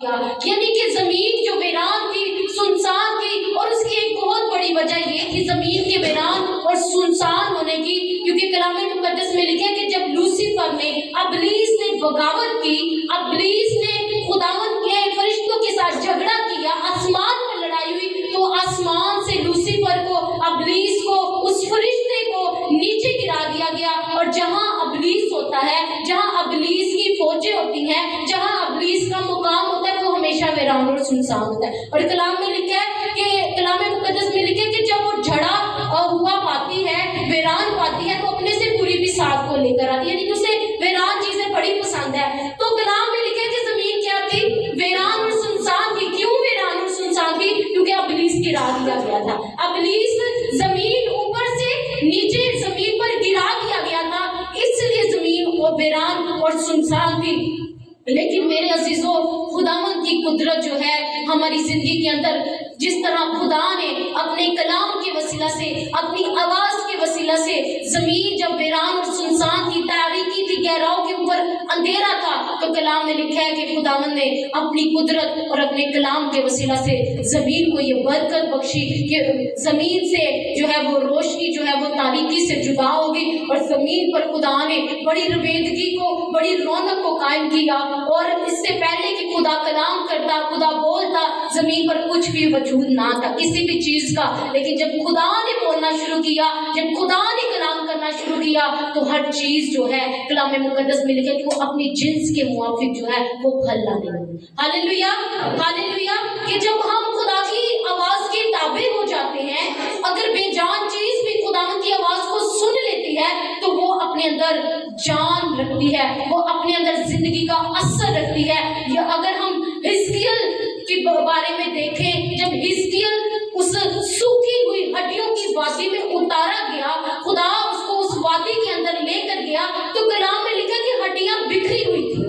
یعنی کہ زمین جو ویران تھی، سنسان تھی، اور اس کی ایک بہت بڑی وجہ یہ تھی زمین کے ویران اور سنسان ہونے کی، کیونکہ کلام مقدس میں لکھا ہے کہ جب لوسیفر نے، ابلیس نے بغاوت کی، ابلیس نے خداوند کے فرشتوں کے ساتھ جھگڑا کیا، آسمان پر لڑائی ہوئی، تو آسمان سے لوسیفر کو، ابلیس کو، اس فرشتے کو نیچے گرا دیا گیا، اور جہاں ابلیس ہوتا ہے، جہاں ابلیس کی فوجیں ہوتی ہیں، جہاں ابلیس کا مقام ہوتا ہے، وہ ہمیشہ ویران اور سنسان ہوتا ہے۔ اور کلام میں لکھا ہے کہ کلام مقدس میں لکھا ہے کہ جب وہ جھڑا ہوا پاتی ہے، ویران پاتی ہے، تو اپنے سے پوری بساط کو لے کر آتی ہے، یعنی کہ اسے ویران چیزیں بڑی پسند ہے۔ تو کلام میں لکھا ہے کہ زمین کیا تھی؟ ویران اور سنسان تھی۔ کیوں ویران اور سنسان تھی؟ کیونکہ ابلیس گرا دیا گیا تھا۔ ابلیس زمین اوپر سے نیچے زمین پر گرا دیا گیا تھا، اس لیے زمین وہ ویران اور سنسان تھی۔ لیکن میرے عزیزوں، خداوند کی قدرت جو ہے ہماری زندگی کے اندر، جس طرح خدا نے اپنے کلام کے وسیلہ سے، اپنی آواز کے وسیلہ سے، زمین جب ویران اور سنسان تھی، تاریکی تھی، گہراؤں کے اوپر اندھیرا تھا، تو کلام میں لکھا ہے کہ خداوند نے اپنی قدرت اور اپنے کلام کے وسیلہ سے زمین کو یہ برکت بخشی کہ زمین سے جو ہے وہ روشنی جو ہے وہ تاریکی سے جدا ہوگی، اور زمین پر خدا نے بڑی رویدگی کو، بڑی رونق کو قائم کیا۔ اور اس سے پہلے کہ خدا کلام کرتا، خدا بولتا، زمین پر کچھ بھی وجود نہ تھا کسی بھی چیز کا، لیکن جب خدا نے بولنا شروع کیا، جب خدا نے کلام کرنا شروع کیا، تو ہر چیز جو ہے کلام مقدس میں لکھا کہ وہ اپنی جنس کے موافق جو ہے وہ پھل لانے لگی۔ ہاللیلویا، ہاللیلویا، کہ جب ہم خدا کی آواز کے تابع ہو جاتے ہیں، اگر بے جان چیز بھی خدا کی آواز کو سن لیتی ہے، تو وہ اپنے اندر جان رکھتی ہے، وہ اپنے اندر زندگی کا اثر رکھتی ہے۔ یا اگر ہم حزقیل کے بارے میں دیکھیں، جب حزقیل اس سوکھی ہوئی ہڈیوں کی وادی میں اتارا گیا، خدا اس کو اس وادی کے اندر لے کر گیا، تو کلام میں لکھا کہ ہڈیاں بکھری ہوئی تھی۔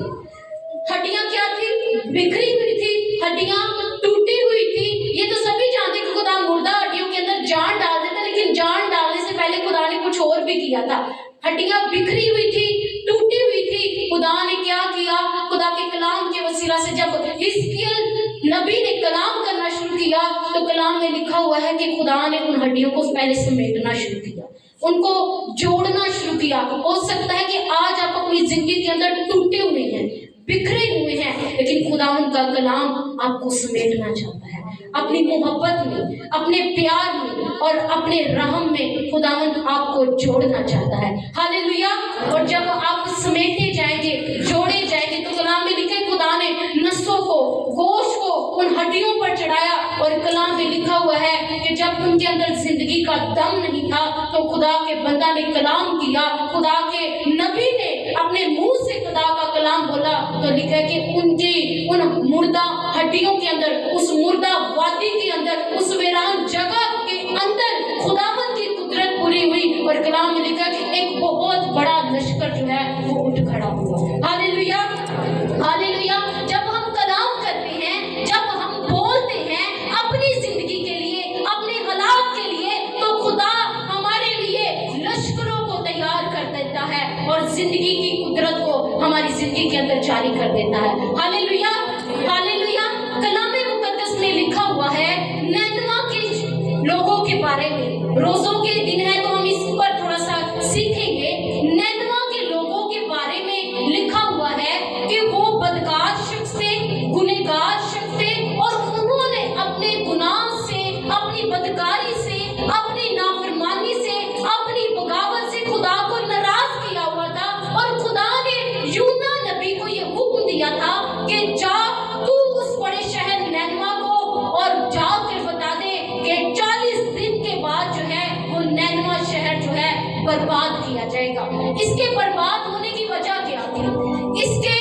ہڈیاں کیا تھی؟ بکھری ہوئی تھی، ہڈیاں ٹوٹی ہوئی تھی۔ یہ تو سبھی جانتے کہ خدا مردہ ہڈیوں کے اندر جان ڈال دیتا، لیکن جان ڈالنے سے پہلے خدا نے کچھ اور بھی کیا تھا۔ ہڈیاں بکھری ہوئی تھی، ٹوٹی ہوئی تھی۔ خدا نے کیا کیا؟ خدا کے کلام کے وسیلہ سے جب حزقیل نبی نے کلام کرنا شروع کیا، تو کلام میں لکھا ہوا ہے کہ خدا نے ان ہڈیوں کو پہلے سمیٹنا شروع کیا، ان کو جوڑنا شروع کیا۔ ہو سکتا ہے کہ آج آپ اپنی زندگی کے اندر ٹوٹے ہوئے ہیں، بکھرے ہوئے ہیں، لیکن خداوند کا کلام آپ کو سمیٹنا چاہتا ہے اپنی محبت میں، اپنے پیار میں اور اپنے رحم میں۔ خداوند آپ کو جوڑنا چاہتا ہے۔ ہاللیلویا۔ اور جب آپ سمیٹے جائیں گے، جوڑے جائیں گے، تو کلام میں لکھا ہے خدا نے نسوں کو، گوشت کو ان ہڈیوں پر چڑھایا، اور کلام میں لکھا ہوا ہے کہ جب ان کے اندر زندگی کا دم نہیں تھا، تو خدا کے بندہ نے کلام کیا، خدا کے نبی نے اپنے منہ سے خدا کا کلام بولا، تو لکھا ہے کہ ان کی ان مردہ ہڈیوں کے اندر، اس مردہ وادی کے اندر، اس ویران جگہ کے اندر خداوند کی قدرت پوری ہوئی، اور کلام میں لکھا کہ ایک بہت بڑا لشکر جو ہے وہ اٹھ کھڑا ہوا۔ ہاللیلویا، ہاللیلویا۔ جب ہم کلام کرتے ہیں، جب ہم بولتے ہیں اپنی زندگی کے لیے، اپنے حالات کے لیے، تو خدا ہمارے لیے لشکروں کو تیار کر دیتا ہے، اور زندگی کی قدرت کو ہماری زندگی کے اندر جاری کر دیتا ہے۔ ہاللیلویا، ہاللیلویا۔ کلام مقدس میں لکھا ہوا ہے نینوا کے لوگوں کے بارے میں، روزوں کے دن ہے تو ہم اس پر تھوڑا سا سیکھیں گے۔ نینوا کے لوگوں کے بارے میں لکھا ہوا ہے کہ وہ بدکار شخص تھے، گنہگار شخص تھے، اور انہوں نے اپنے گناہ سے، اپنی بدکاری سے، اپنی نافرمانی سے، اپنی بغاوت سے خدا کو ناراض کیا ہوا تھا، اور خدا نے یونا نبی کو یہ حکم دیا تھا کہ جا تو اس بڑے شہر نینوا کو اور جا کر بتا دے کہ 40 دن کے بعد جو ہے وہ نینوا شہر جو ہے برباد کیا جائے گا۔ اس کے برباد ہونے کی وجہ کیا تھی؟ اس کے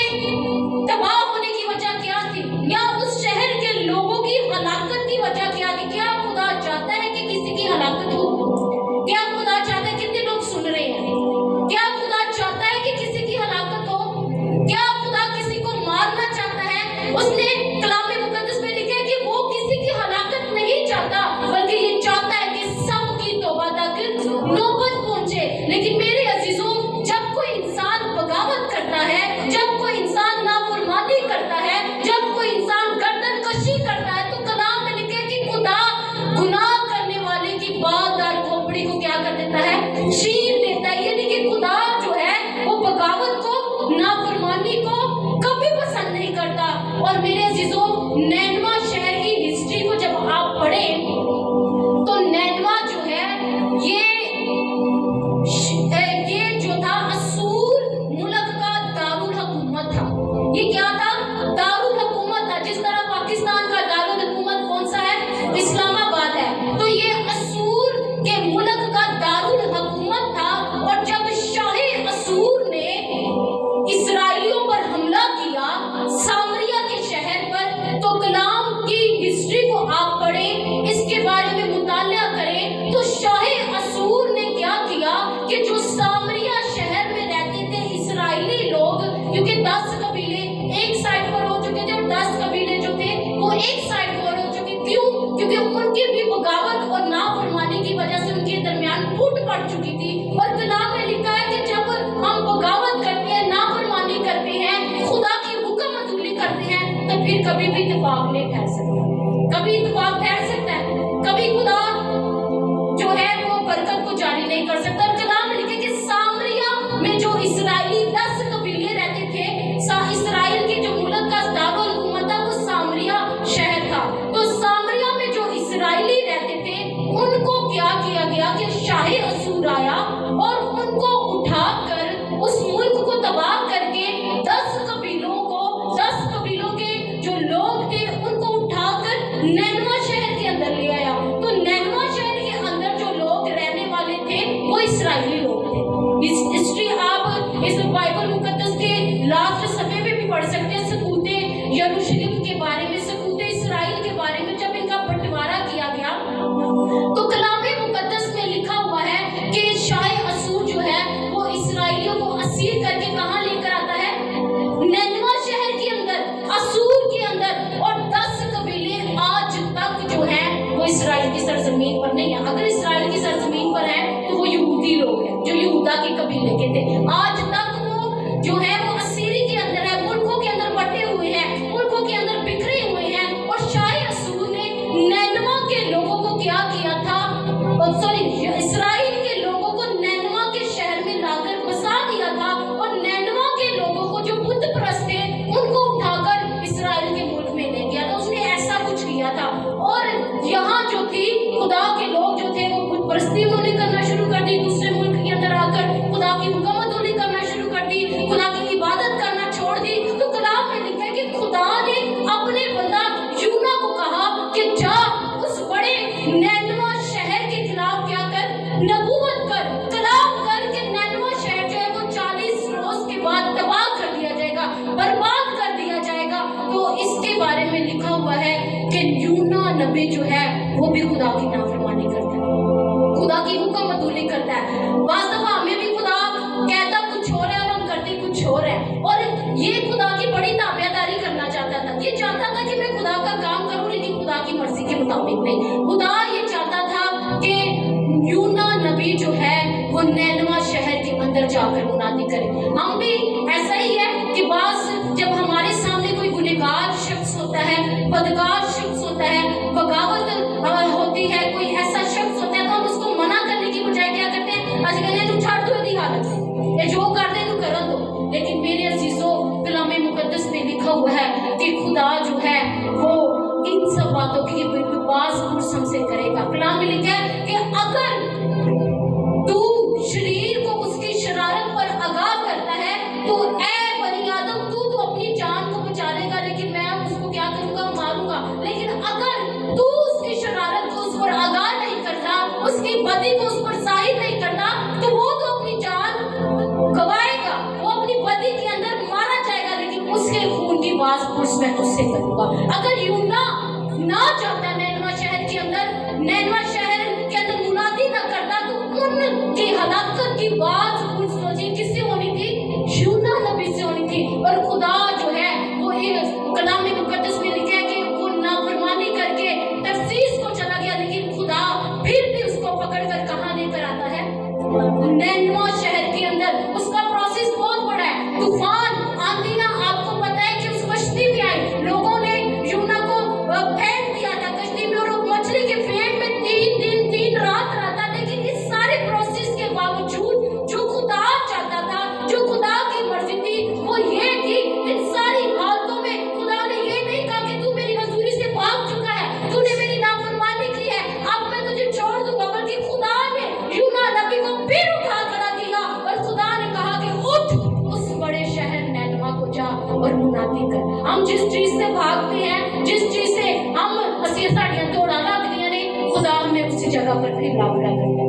تباہ ہونے کی وجہ کیا تھی؟ یا اس شہر کے لوگوں کی ہلاکت کی وجہ کیا تھی؟ کیا خدا چاہتا ہے کہ کسی کی ہلاکت ہو؟ کیا خدا چاہتا ہے؟ کتنے لوگ سن رہے ہیں؟ کیا خدا چاہتا ہے کہ کسی کی ہلاکت ہو؟ کیا خدا کسی کو مارنا چاہتا ہے؟ اس نے کلام مقدس میں لکھا ہے کہ وہ کسی کی ہلاکت نہیں چاہتا، بلکہ یہ چاہتا ہے کہ سب کی توبہ تک نوبت پہنچے۔ لیکن میرے عزیزوں، جب کوئی انسان بغاوت کرتا ہے، جب کوئی انسان نافرمانی کرتا ہے، جب کوئی انسان और मेरे अजीजों, नैनवा शहर की हिस्ट्री को जब आप पढ़ें तो नैनवा जो है ये जो था असूर मुल्क का दारुल हुकूमत था। ये क्या था? दारुल हुकूमत था। जिस तरह पाकिस्तान का दारुल हुकूमत कौन सा है? इस्लामाबाद है। तो ये असूर के मुल्क का दारुल हुकूमत था। और जब शाहे असूर ने इसराइलियों पर हमला किया सामरिया के शहर पर, तो कलाम की हिस्ट्री को आप पढ़ें, इसके बारे में मुताला करें, तो शाहे असूर ने क्या किया कि जो सामरिया शहर में रहते थे इसराइली लोग, क्योंकि 10 कबीले एक साइड पर हो चुके थे और 10 कबीले जो थे वो एक साइड पर हो चुके। क्यों? क्योंकि उनकी भी बगावत और नाफरमानी की वजह से उनके दरमियान फूट पड़ चुकी थी। और कलाम में लिखा है कि जब हम बगावत करते हैं, नाफरमानी करते हैं, खुदा की हुक्म अदूली करते हैं, तो फिर कभी भी इत्तेफाक नहीं ठहर सकता। कभी इत्तेफाक ठहर सकता है, कभी खुदा जो है वो बरकत को जारी नहीं कर सकता। और कलाम में लिखे कि सामरिया में जो इसराइली 10 कबीले रहते थे, इसराइल के जो मुल्क का दारुल हुकूमत था वो सामरिया शहर था। तो सामरिया में जो इसराइली रहते थे उनको क्या किया गया कि शाहे असूर आया और उनको उठाकर उस मुल्क को तबाह करके 10 कबीलों के जो लोग थे उनको उठाकर नैनवा शहर के अंदर ले आया। तो नैनवा शहर के अंदर जो लोग रहने वाले थे वो इसराइली लोग थे। इस हिस्ट्री आप इस बाइबल मुकद्दस के लास्ट सफे में भी पढ़ सकते हैं। सकूते यरूशलेम के बारे में, सकूते इसराइल के बारे में जब इनका बंटवारा किया गया तो कलामे मुकद्दस में लिखा हुआ है कि शाहे असूर जो है वो इसराइलियों को असीर करके कहाँ लेकर आता है? नैनवा शहर के अंदर, असूर के अंदर। और 10 कबीले आज तक जो है वो इसराइल की सरजमीन पर नहीं है। अगर इसराइल की सरजमीन पर है तो वो यहूदी लोग हैं जो यहूदा के कबीले के थे। आज तक वो जो है वो असीरी के अंदर है, मुल्कों के अंदर बटे हुए हैं, मुल्कों के अंदर बिखरे हुए हैं। और शाहे असूर ने नैनवा के लोगों को क्या किया था? इसराइल के लोगों को नैनवा के शहर में लाकर बसा दिया था। और नैनवा के लोगों को जो बुत परस्त थे उनको उठाकर इसराइल के मुल्क में ले गया था। उसने ऐसा कुछ किया था। और यहाँ जो थी खुदा के लोग जो थे वो बुत परस्ती उन्होंने करना शुरू कर दी। दूसरे मुल्क के अंदर आकर खुदा की हुक्म अदूली करना शुरू कर दी, खुदा की इबादत करना छोड़ दी। तो कलाम में लिखा है कि खुदा ने अपने बंदा यूना को कहा कि जा उस बड़े नैनवा शहर के खिलाफ क्या कर? नबूवत कर, कलाम कर के नैनवा शहर जो है वो 40 रोज के बाद तबाह कर दिया जाएगा, बर्बाद कर दिया जाएगा। तो इसके बारे में लिखा हुआ है कि यूना नबी जो है वो भी खुदा की नाफरमानी करता है, खुदा की हुक्म अदूली करता है। बाज़ दफा हमें भी खुदा कहता कुछ और है और हम करते कुछ और है। और ये खुदा की बड़ी ताबेदारी करना चाहता था। ये चाहता था कि मैं खुदा का काम करूं लेकिन खुदा की मर्जी के मुताबिक नहीं। खुदा ये चाहता था कि यूना नबी जो है वो नैनवा शहर के अंदर जाकर मुनादी करे। हम भी ऐसा ही है कि बास जब हमारे सामने कोई गुनहगार शख्स होता है, बदकार शख्स होता है, बगावत होती है, कोई ऐसा शख्स होता है, तो हम उसको मना करने की बजाय क्या करते हैं? आज कहते हैं तू छाड़ दो दी हालत से, ये जो कर दे तू कर दो। लेकिन मेरे अजीजों, कलामे मुकद्दस में लिखा हुआ है कि खुदा जो है वो इन सब बातों की बकवास कुछ हमसे करेगा। कलाम में लिखा है कि अगर तू शरीर को उसकी शरारत पर आगाह करता है तो ऐ बनी आदम तू तो अपनी जान को बचा लेगा, लेकिन मैं उसको क्या करूंगा? मारूंगा। लेकिन अगर तू उसकी शरारत को उस पर आगाह नहीं करता, उसकी बदी को उस पर जाहिर नहीं करता, तो वो तो अपनी जान गवाएगा, वो अपनी बदी के अंदर मारा जाएगा, लेकिन उसके खून की बात पुरुष मैं उससे करूंगा। अगर यूना ना चाहता नैनवा शहर के अंदर, नैनवा शहर के अंदर मुनादी ना करता, तो उनकी हलाकत की बात किससे होनी थी? यूना नबी से होनी थी। और खुदा जो है वो कलाम में मुकद्दस में लिखा है कि वो नाफरमानी करके तरसीस को चला गया, लेकिन खुदा फिर भी उसको पकड़ कर कहाँ लेकर आता है? नैनवा शहर के अंदर। उसका प्रोसेस बहुत बड़ा है। तूफान, आंधियां, आपको पता है कि उस कश्ती में आई, लोगों ने यूना को फेंक दिया था कश्ती में, और मछली के पेट में 3 दिन 3 रात रहा था। लेकिन इस सारे प्रोसेस के बावजूद जो खुदा जगह पर फिर लापता करता है।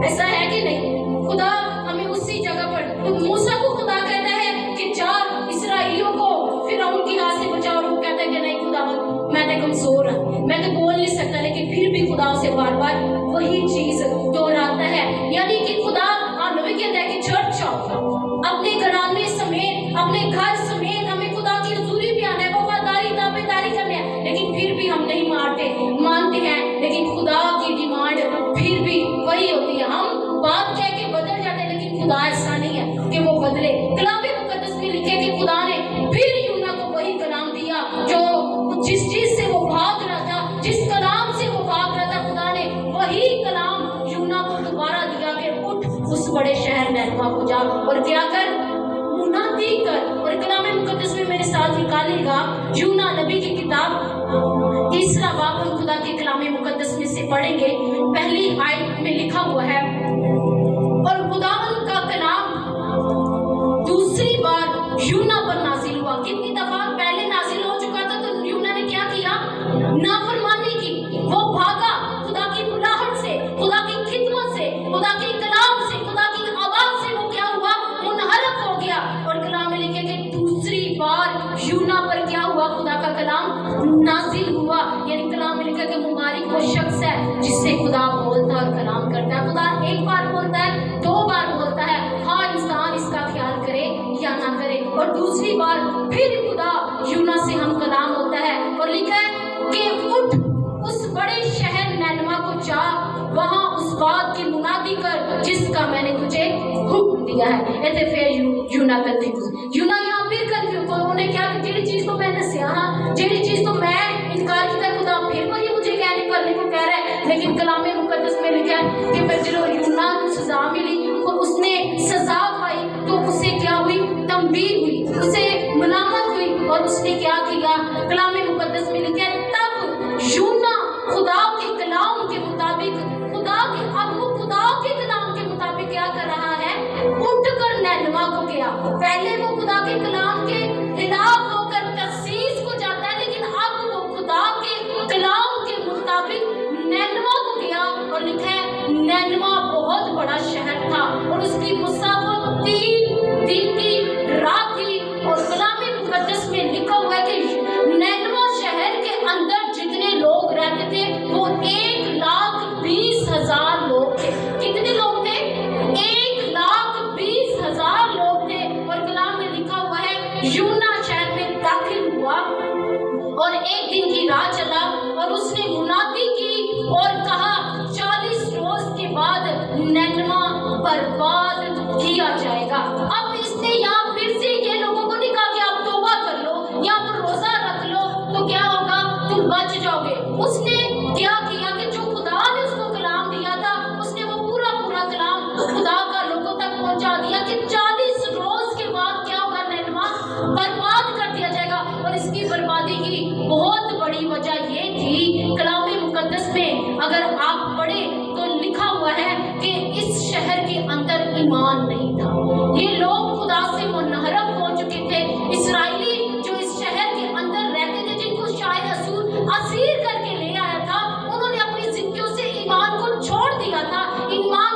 ऐसा है कि नहीं? खुदा हमें उसी जगह पर, मूसा को खुदा कहता है कि जा इसराइलियों को फिरौन की हाथ से बचाओ, और वो कहता है कि नहीं खुदा मैं तो कमजोर हूँ, मैं तो बोल नहीं सकता, लेकिन फिर भी खुदा उसे बार बार वही चीज दोहराता है। यानी कि खुदा हमें भी कहता है कि चर्च आओ, अपने घराने समेत, अपने घर समेत हमें खुदा की हजूरी में आना है, वफादारी ताबेदारी करनी है, लेकिन फिर भी हम नहीं मानते हैं। लेकिन खुदा की डिमांड फिर भी वही होती है। हम बात कह के बदल जाते हैं, लेकिन खुदा ऐसा नहीं है कि वो बदले। कलाम मुकद्दस में लिखे कि खुदा ने फिर यूना को वही कलाम दिया जो जिस चीज से वो भाग रहा था, जिस कलाम से वो भाग रहा था, खुदा ने वही कलाम यूना को दोबारा दिया कि उठ उस बड़े शहर नैनवा को जा और क्या कर, मुनादी कर। और कलाम मुकद्दस में मेरे साथ निकालेगा यूना नबी की किताब 3 बाब, हम खुदा के कलाम मुकद्दस में से पढ़ेंगे। पहली आयत में लिखा हुआ है, और खुदावंद का कलाम दूसरी बार यूना पर नाजिल हुआ। कितनी दफा पहले नाजिल हो चुका था, तो यूना ने क्या किया, नाफरमानी की। वो भागा खुदा की बुलाहट से, खुदा की खिदमत से, खुदा के कलाम से, खुदा की आवाज से। वो क्या हुआ, मुनहरफ हो गया। और कलाम में लिखे कि दूसरी बार यूना पर क्या हुआ, खुदा का कलाम नाजिल हुआ। यानी कलाम में लिखा कि मुबारक वो शख्स है जिससे खुदा बोलता और कलाम करता है। खुदा एक बार बोलता है, 2 बार बोलता है, हाँ इंसान इसका ख्याल करे या ना करे। और दूसरी बार फिर खुदा यूना से हम कलाम होता है, और लिखा है कि उठ उस बड़े शहर नैनवा को जा, वहां उस बात की मुनादी कर जिसका मैंने तुझे हुक्म दिया है। ऐसे फिर यूना कंफ्यूज, यूना यहाँ फिर कंफ्यूज। उन्होंने क्या, जेड़ी चीज तो मैंने सियाहा, जेड़ी चीज तो मैं इनकार किया, खुदा फिर वही मुझे कहने करने को कह रहा है। लेकिन कलाम मुकद्दस में लिखा है कि फिर जो यूना को सजा मिली, और उसने सजा पाई, तो उसे क्या हुई, तंबीह हुई, उसे मलामत हुई, और उसने क्या किया। कलाम मुकद्दस में लिखा है तब यूना खुदा के कलाम के मुताबिक, खुदा के कलाम के मुताबिक क्या कर रहा है, उठकर नैनवा को गया। पहले वो खुदा के कलाम के खिलाफ होकर तर्सीस को जाता है, लेकिन अब वो खुदा के कलाम के मुताबिक नैनवा को गया। और लिखा है नैनवा बहुत बड़ा शहर था, और उसकी मुसाफत 3 दिन की रात थी। और कलाम मुकद्दस में लिखा हुआ है कि नैनवा शहर के अंदर जितने लोग रहते थे वो 1,20,000 लोग थे। कितने लोग थे, 1,20,000 लोग थे। और कलाम में लिखा हुआ है यूना शहर में दाखिल हुआ, और 1 दिन की राह चला, और उसने मुनादी की और कहा 40 रोज के बाद नैनवा बर्बाद किया जाएगा। अब इसने यहाँ फिर से ये लोगों को नहीं कहा कि आप तौबा कर लो या आप रोजा रख लो तो क्या होगा, तुम बच जाओगे। उसने क्या किया कि जो खुदा ने उसको कलाम दिया था, उसने वो पूरा कलाम खुदा का लोगों तक पहुंचा दिया कि 40 रोज के बाद क्या होगा, नैनवा बर्बाद कर दिया जाएगा। और इसकी बर्बादी की बहुत बड़ी वजह ये थी, कलाम मुकद्दस में अगर आप पढ़े तो लिखा हुआ है कि इस शहर के अंदर ईमान नहीं था। ये लोग खुदा से मुनहरफ हो चुके थे। इसराइली जो इस शहर के अंदर रहते थे, जिनको शायद असीर करके ले आया था, उन्होंने अपनी जिंदगियों से ईमान को छोड़ दिया था, ईमान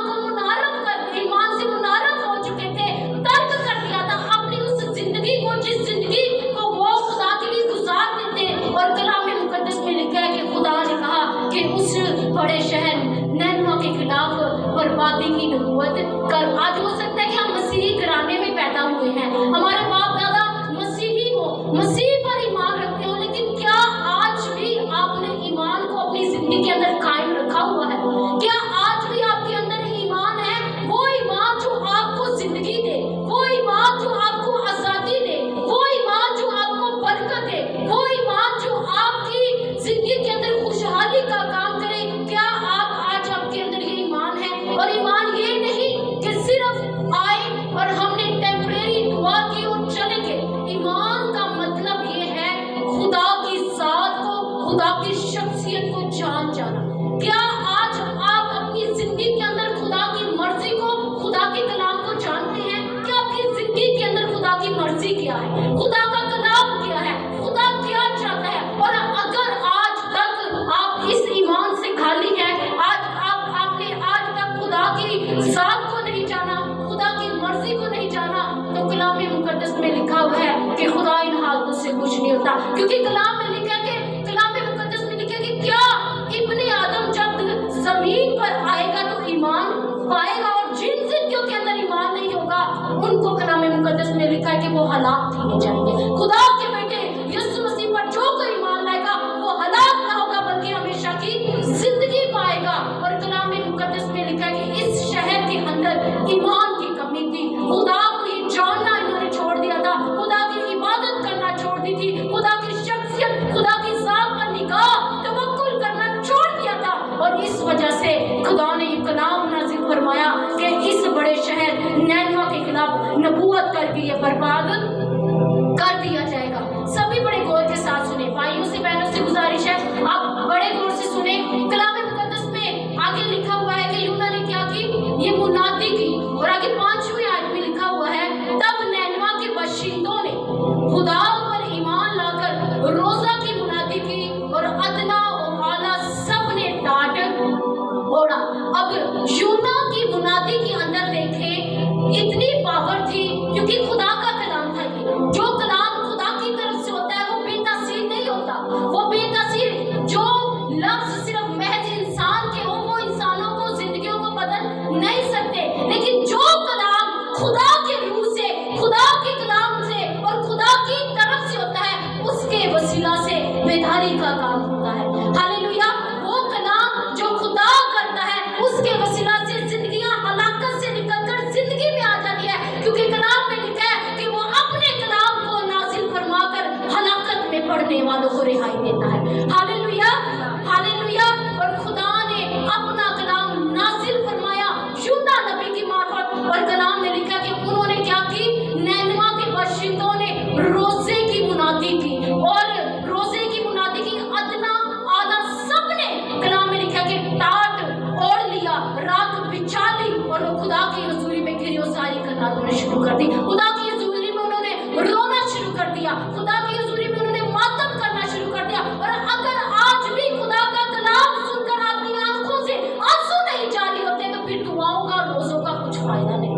से मुनहरफ हो चुके थे, तर्क कर दिया था अपनी उस जिंदगी को, जिस जिंदगी को वो खुदा के लिए गुजारते थे। और कलाम मुकद्दस में लिखा है कि खुदा ने कहा कि उस बड़े शहर नैनवा के खिलाफ बर्बादी की नबूवत कर। आज हो सकता है कि हम मसीही घराने में पैदा हुए हैं, हमारे बाप दादा मसीही हो, मसीह पर ईमान रखते हो, लेकिन क्या आज भी आपने ईमान को अपनी जिंदगी के अंदर कायम रखा हुआ है? क्या आज भी आपके अंदर ईमान है? वो ईमान जो आपको जिंदगी दे, वो ईमान जो आपको आजादी दे, वो ईमान जो आपको बरकत दे, वो ईमान जो आपकी जिंदगी के अंदर खुशहाली का काम करे। क्या आप आज आपके अंदर ये ईमान है? और ईमान ये नहीं कि सिर्फ आए और हमने टेम्परेरी दुआ की और चले गए। ईमान का मतलब ये है खुदा की जात को, खुदा की शख्सियत को जान जाना। क्या आज आप अपनी जिंदगी के अंदर खुदा की मर्जी को, खुदा के कलाम को जानते हैं? क्या आपकी जिंदगी के अंदर खुदा की मर्जी क्या है, खुदा का कलाम क्या है, खुदा क्या चाहता है? और अगर आज तक आप इस ईमान से खाली हैं, आज आप वो हलाक किए जाएंगे। खुदा के बेटे यीशु मसीह पर जो कोई ईमान लाएगा वो हलाक ना होगा बल्कि हमेशा की जिंदगी पाएगा। और कलाम मुकद्दस में लिखा है कि इस शहर के अंदर ईमान की कमी थी। खुदा को ये जानना इन्होंने छोड़ दिया था, खुदा की इबादत करना छोड़ दी थी, खुदा की शख्सियत, खुदा की ज़ात पर निगाह तवक्कुल करना छोड़ दिया था। और इस वजह से खुदा ने ये कलाम नाज़िल फरमाया कि इस बड़े शहर नैनवा के खिलाफ नबूवत करके ये बर्बाद कर दिया जाएगा। सभी बड़े गौर के साथ सुने, भाइयों से बहनों से गुजारिश है आप बड़े गौर से सुने। कलाम मुकद्दस में आगे लिखा हुआ है कि यूना ने क्या की, ये मुनादी की। और आगे 5वीं आयत में लिखा हुआ है तब नैनवा के बाशिंदों ने खुदा पर ईमान लाकर रोजा की मुनादी की और अदना और आला सब ने डांट ओढ़ा। अब यूना की मुनादी के अंदर देखे इतनी पावर थी क्योंकि खुदा का कलाम था। ये जो कलाम खुदा की तरफ से होता है वो बेतासीर नहीं होता। वो बेतासीर जो लफ्ज सिर्फ महज इंसान के हो वो इंसानों को जिंदगियों को बदल नहीं सकते, लेकिन जो कलाम खुदा के रूह से, खुदा के कलाम से और खुदा की तरफ से होता है उसके वसीला से बेदारी का काम होता है। हालेलुया। वो कलाम जो खुदा करता है उसके वसीला से जिंदगियां हलाकत से निकलकर जिंदगी में आ जाती है, क्योंकि कलाम में लिखा है कि वो अपने कलाम को नाजिल फरमाकर हलाकत में पड़ने वालों को रिहाई देता है। Hallelujah, hallelujah. और खुदा ने अपना कलाम नाजिल फरमाया यूना नबी की मार्फत। और कलाम में लिखा कि उन्होंने क्या की, नैनवा के बाशिंदों ने रोजे की मुनादी की और रोजे की मुनादी की। अदना आला सब ने, कलाम में लिखा कि टाट ओढ़ लिया, राख बिछा ली और वो खुदा की हजूरी में गिरफ्तारी करना उन्होंने शुरू कर दी। खुदा की हजूरी में उन्होंने रोना शुरू कर दिया, खुदा की हजूरी में उन्होंने मातम करना शुरू कर दिया। और अगर आज भी खुदा का कलाम सुनकर अपनी आंखों से आंसू नहीं जारी होते तो फिर दुआओं का, रोजों का कुछ फायदा नहीं,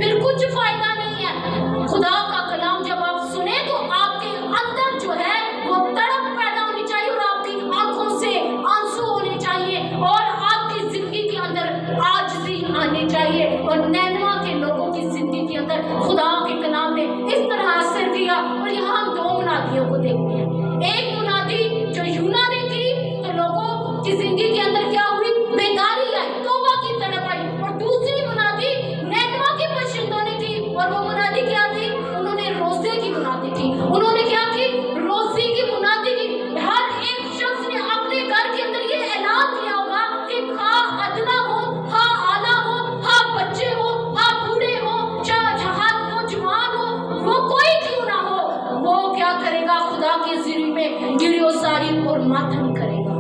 फिर कुछ फायदा नहीं है। खुदा का कलाम जब आप सुने तो आपके अंदर जो है वो तड़प पैदा होनी चाहिए और आपकी आंखों से आंसू होने चाहिए और आपकी जिंदगी के अंदर आजिज़ी आनी चाहिए। और नैनवा के लोगों की जिंदगी के अंदर खुदा के कलाम ने इस तरह असर किया। और यहाँ हम 2 मुनादियों को देखते हैं। एक मुनादी जो यूना ने की तो लोगों की जिंदगी के अंदर क्या हुई, बेदारी आई, तौबा की तड़प आई। और दूसरी मुनादी नैनवा के बाशिंदों ने की और वो मुनादी क्या थी, उन्होंने रोजे की मुनादी की। उन्होंने क्या की, रोजे की मुनादी की। हर एक शख्स ने अपने घर के अंदर ये ऐलान किया होगा कि खा अदना हो, खा आला हो, खा बच्चे हो, खा बूढ़े हो, चाहे वो जवान हो, वो कोई क्यों ना हो, वो क्या करेगा, खुदा की हज़ूरी में गिरफ्तारी और मातम करेगा,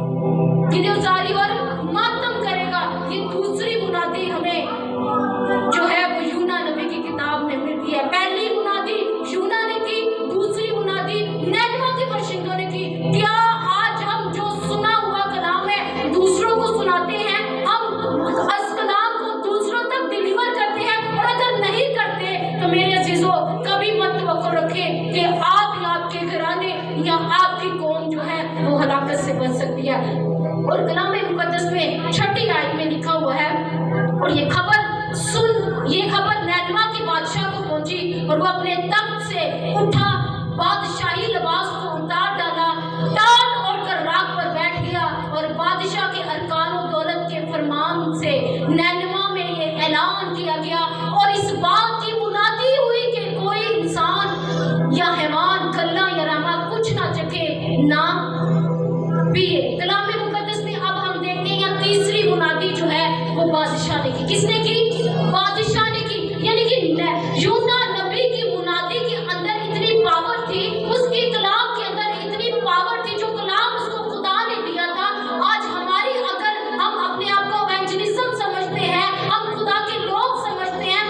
गिरफ्तारी और मातम करेगा। ये दूसरी मुनादी हमें जो है वो यूना नबी की किताब में मिलती है। पहली मुनादी यूना ने की, दूसरी मुनादी नैनवा के बाशिंदों ने की। क्या आज हम जो सुना हुआ कलाम है दूसरों को सुनाते हैं, हम इस कलाम को दूसरों तक डिलीवर करते हैं? और अगर नहीं करते तो मेरे अजीजों कभी मत तवक्को रखें कि आप या आपके घराने या आपकी कौम जो है वो हलाकत से बच सकती है। और कलाम मुकद्दस में 6ठी आयत में लिखा हुआ है, और ये खबर नैनवा के बादशाह को पहुंची और वो अपने तख्त से उठा, बादशाही लिबास को उतार डाला, टाट ओढ़कर राख पर बैठ गया और बादशाह के अरकान और दौलत के फरमान से नैनवा में ये ऐलान किया गया और इस बात की मुनादी हुई कि कोई इंसान या हैवान गल्ला या रमा कुछ ना चखे ना पिए। कलाम मुकद्दस में अब हम देखते हैं यहाँ तीसरी मुनादी जो है वो बादशाह ने की। किसने की? बादशाह ने की। यानी कि यूना नबी की मुनादी के अंदर इतनी पावर थी, उसकी कलाम के अंदर इतनी पावर थी, जो कलाम उसको खुदा ने दिया था। आज हमारी, अगर हम अपने आप को इवेंजलिज्म समझते हैं, हम खुदा के लोग समझते हैं,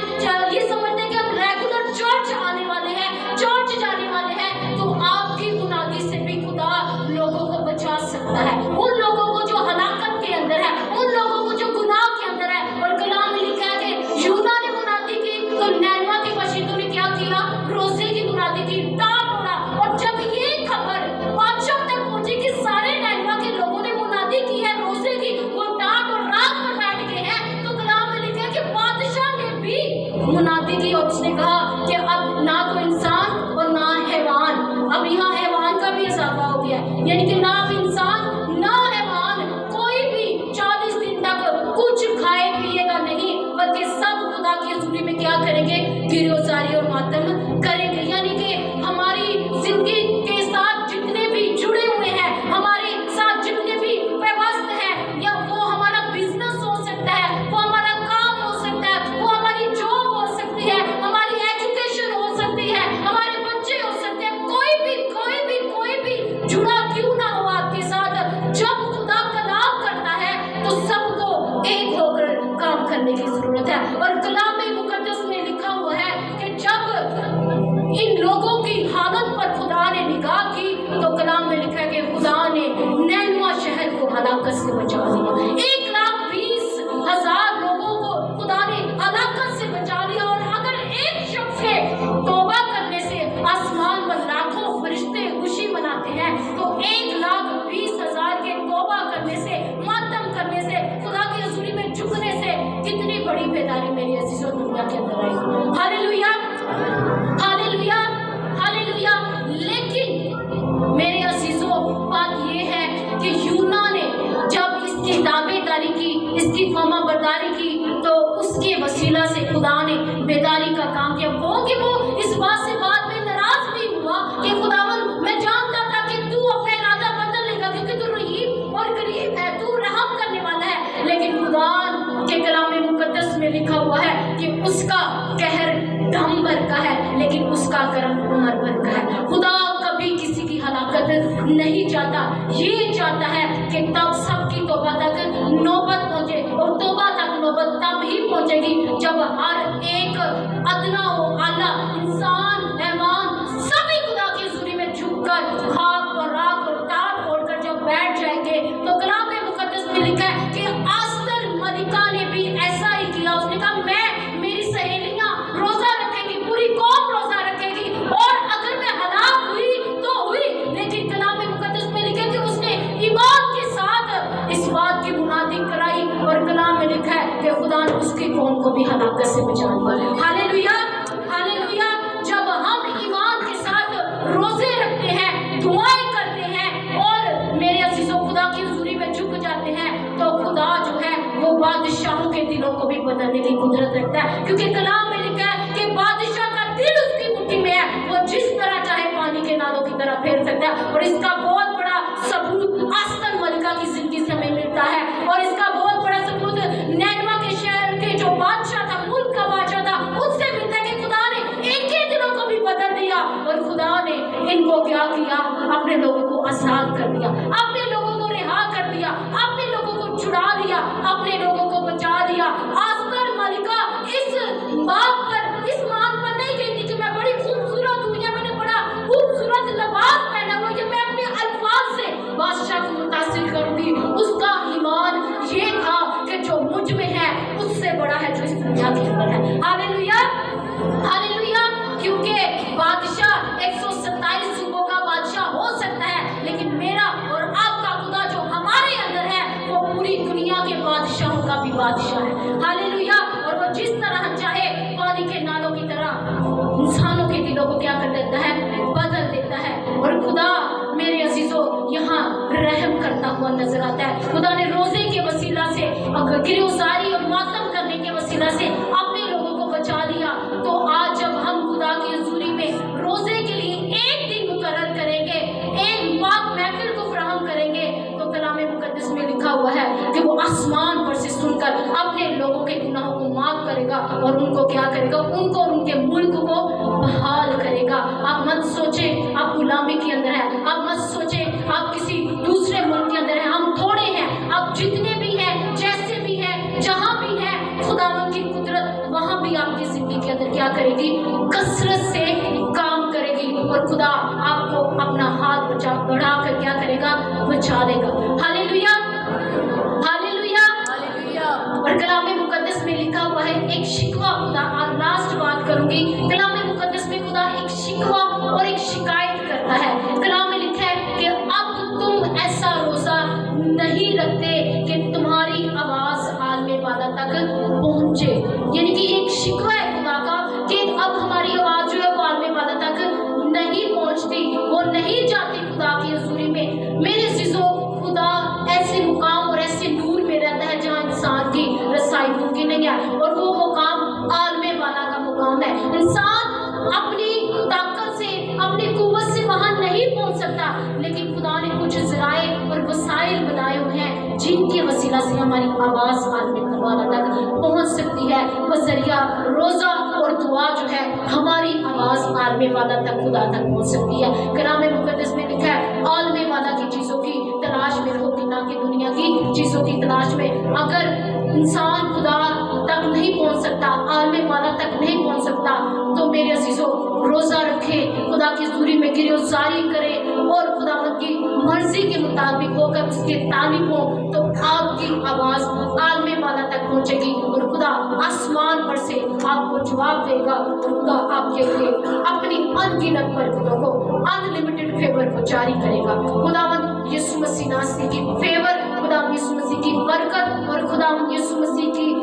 ये समझते हैं कि हम रेगुलर चर्च आने वाले हैं, चर्च जाने वाले हैं, तो आपकी मुनादी से भी खुदा लोगों को बचा सकता है। उन लोगों को जो हलाकत के अंदर है, उन लोगों को जो गुनाह के अंदर है। और कलाम में लिखा है कि यूना ने मुनादी की तो नैनवा के बाशिंदों ने क्या किया, रोजे की मुनादी की, टाट ओढ़ा। और जब ये खबर बादशाह तक पहुंची कि सारे नैनवा के लोगों ने मुनादी की है रोजे की, वो टाट और राख पर बैठ गए हैं, तो कलाम में लिखा है कि बादशाह ने भी मुनादी की और उसने कहा कि अब ना तो इंसान हलाकत से बचा लिया। 1,20,000 लोगों को खुदा ने हलाकत से बचा लिया। और अगर एक शख्स के तौबा करने से आसमान पर लाखों फरिश्ते खुशी मनाते हैं, तो 1,20,000 के तौबा करने से, मातम करने से, खुदा की हजूरी में झुकने से कितनी बड़ी बेदारी मेरी अजीजों दुनिया के अंदर आई। Hallelujah, hallelujah, hallelujah. लेकिन मेरे अजीजों, बात ये है कि यूना ने जब इसकी दावेदारी की, इसकी फर्माबरदारी की, तो उसके वसीला से खुदा ने बेदारी का काम किया। वो कि वो इस बात से बाद में नाराज भी हुआ कि खुदावन, मैं जानता था कि तू अपना इरादा बदल लेगा, क्योंकि तू रहीम और करीम है, तू रहम करने वाला है। लेकिन खुदा के कलाम मुकद्दस में लिखा हुआ है कि उसका कहर दम भर का है, लेकिन उसका करम उम्र भर का है। खुदा कभी किसी की हलाकत नहीं चाहता, ये चाहता है कि तब सबकी तौबा तक नौबत पहुंचे। और तौबा तक नौबत तब ही पहुंचेगी जब हर एक अदना हो आला इंसान, मेहमान, सभी खुदा की हजूरी में झुककर खाक और राख और टाट ओढ़कर जब बैठ जाएंगे, तो कलाम मुकद्दस में लिखा है कि आस्तर मलिका ने भी ऐसा ही किया। उसने कहा, मैं, मेरी सहेलियां रोजा रखेंगी, पूरी कौम रोजा रखेगी, और अगर मैं हलाक हुई तो हुई। लेकिन कलाम मुकद्दस में लिखा कि उसने ईमान के साथ इस बात की मुनादी कराई, और कलाम में लिखा है कि खुदा ने उसकी कौम को भी हलाकत से बचा लिया। Hallelujah, hallelujah. जब हम ईमान के साथ रोजे रखते हैं, दुआएं करते हैं, और मेरे अजीजों खुदा की हुजूरी में झुक जाते हैं, तो खुदा जो है वो बादशाहों के दिलों को भी बदलने की कुदरत रखता है। क्योंकि कलाम में लिखा है कि बादशाह का दिल उसकी मुट्ठी में है, वो जिस तरह चाहे पानी के नालों की तरह फेर सकता है। और इसका बहुत बड़ा सबूत आस्तर मलिका की जिंदगी से हमें मिलता है, और इसका बहुत बड़ा सबूत नैनवा के शहर के जो बादशाह था, मुल्क का बादशाह था, उससे मिलता है कि खुदा ने इनके दिलों को भी बदल दिया, और खुदा ने इनको क्या किया, अपने लोगों को आजाद कर दिया, अपने लोगों को रिहा कर दिया, अपने लोगों को छुड़ा दिया, अपने लोगों को बचा दिया। आस्तर मलिका इस बात पर, इस मान पर नहीं गई थी कि मैं बड़ी खूबसूरत हूँ, या मैंने बड़ा खूबसूरत लिबास पहना हुआ, या मैं अपने अल्फाज से बादशाह को मुतासिर करूंगी। उसका ईमान ये था कि जो मुझ में है उससे बड़ा है जो इस दुनिया के अंदर है। Hallelujah, hallelujah. क्योंकि बादशाह 127 सूबों का बादशाह हो सकता है, लेकिन मेरा और आपका खुदा जो हमारे अंदर है, वो पूरी दुनिया के बादशाहों का भी बादशाह है। हालेलुया। और वो जिस तरह चाहे पानी के नालों की तरह इंसानों के दिलों को क्या कर देता है, बदल देता है। और खुदा मेरे अजीजों यहाँ रहम करता हुआ नजर आता है। खुदा ने रोजे के वसीला से, गिरफ्तारी और मातम करने के वसीला से अपने लोगों को बचा दिया। तो आज जब हम खुदा की हजूरी में रोजे के लिए एक दिन मुकर्रर करेंगे, एक पाक महफिल को फराहम करेंगे, तो कलाम मुकद्दस में लिखा हुआ है कि वो आसमान पर से सुनकर अपने लोगों के गुनाहों को माफ करेगा, और उनको क्या करेगा, उनको और उनके मुल्क को बहाल करेगा। आप मत सोचे आप गुलामी के अंदर है, आप मत सोचे आप किसी दूसरे मुल्क के अंदर है। हम थोड़े हैं, आप जितने भी हैं, जैसे भी हैं, जहां भी हैं, खुदावंद की कुदरत वहां भी आपकी जिंदगी के अंदर क्या करेगी, कसरत से काम करेगी, और खुदा आपको अपना हाथ बढ़ाकर क्या करेगा, बचा लेगा। Hallelujah, hallelujah, hallelujah. और कलाम मुकद्दस में लिखा हुआ है एक शिकवा, खुदा आज लास्ट बात करूंगी, कलाम मुकद्दस में खुदा एक शिकवा और एक शिकायत करता है। कलाम में लिखा है कि अब तुम ऐसा रोजा नहीं रखते कि तुम्हारी आवाज आलमे वाला तक पहुंचे। यानी कि एक शिकवा है खुदा का कि अब हमारी आवाज जो है वो आलमे वाला तक नहीं पहुंचती, वो नहीं जाती खुदा की हजूरी में। मेरे अज़ीज़ों, खुदा ऐसे मुकाम और ऐसे नूर में रहता है जहाँ इंसान की रसाई मुमकिन नहीं है, और वो मुकाम आलमे वाला का मुकाम है। इंसान अपनी ताकत से, अपनी कुव्वत से वहां नहीं पहुंच सकता, लेकिन खुदा ने कुछ ज़राए और वसाइल बनाए हुए हैं जिनके वसीला से हमारी आवाज़ आलमे वाला तक पहुंच सकती है। बजरिया रोज़ा और दुआ जो है हमारी आवाज़ आलमे वाला तक, खुदा तक पहुंच सकती है। कलाम मुकद्दस में लिखा है आलमे वाला की चीज़ों की तलाश में रहो, ना कि दुनिया की चीज़ों की तलाश में। अगर इंसान खुदा तक नहीं पहुंच सकता, आलमे वाला तक नहीं पहुंच सकता, तो मेरे अज़ीज़ों روزہ رکھیں, خدا کی حضوری میں گریزاری کریں اور خداوند کی مرضی کے مطابق ہو کر اس کے طالب ہوں, تو آپ کی آواز عالم بالا تک پہنچے گی اور خدا آسمان پر سے آپ کو جواب دے گا. خدا آپ کے لیے اپنی ان گنت برکتوں کو, ان لمیٹڈ فیور کو جاری کرے گا. خداوند یسوع مسیح ناصری کی فیور, خداوند یسوع مسیح کی برکت اور خداوند یسوع مسیح کی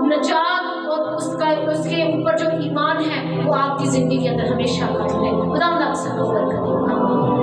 نجات اور اس کے اوپر جو ایمان ہے وہ آپ کی زندگی کے اندر ہمیشہ قائم ہے. خداوند آپ سب کو برکت دے.